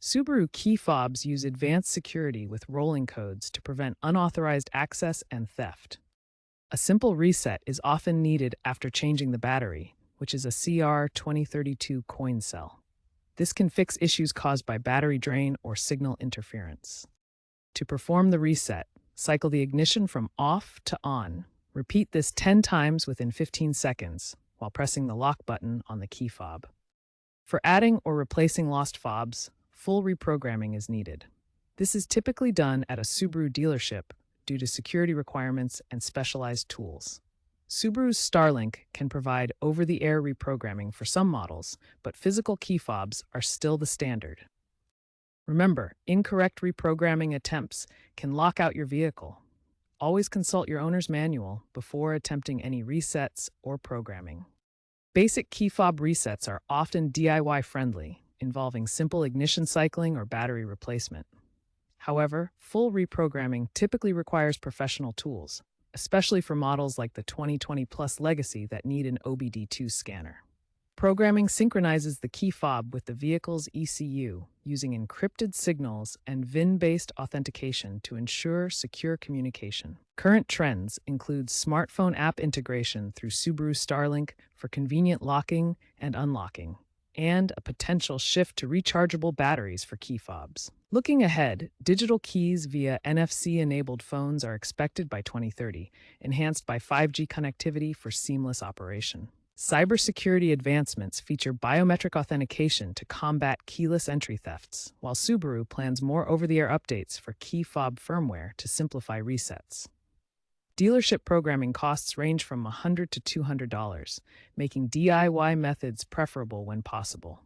Subaru key fobs use advanced security with rolling codes to prevent unauthorized access and theft. A simple reset is often needed after changing the battery, which is a CR2032 coin cell. This can fix issues caused by battery drain or signal interference. To perform the reset, cycle the ignition from off to on. Repeat this 10 times within 15 seconds while pressing the lock button on the key fob. For adding or replacing lost fobs, full reprogramming is needed. This is typically done at a Subaru dealership due to security requirements and specialized tools. Subaru's Starlink can provide over-the-air reprogramming for some models, but physical key fobs are still the standard. Remember, incorrect reprogramming attempts can lock out your vehicle. Always consult your owner's manual before attempting any resets or programming. Basic key fob resets are often DIY-friendly, involving simple ignition cycling or battery replacement. However, full reprogramming typically requires professional tools, especially for models like the 2020 Plus Legacy that need an OBD2 scanner. Programming synchronizes the key fob with the vehicle's ECU using encrypted signals and VIN-based authentication to ensure secure communication. Current trends include smartphone app integration through Subaru Starlink for convenient locking and unlocking, and a potential shift to rechargeable batteries for key fobs. Looking ahead, digital keys via NFC-enabled phones are expected by 2030, enhanced by 5G connectivity for seamless operation. Cybersecurity advancements feature biometric authentication to combat keyless entry thefts, while Subaru plans more over-the-air updates for key fob firmware to simplify resets. Dealership programming costs range from $100 to $200, making DIY methods preferable when possible.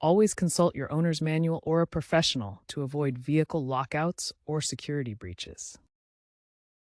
Always consult your owner's manual or a professional to avoid vehicle lockouts or security breaches.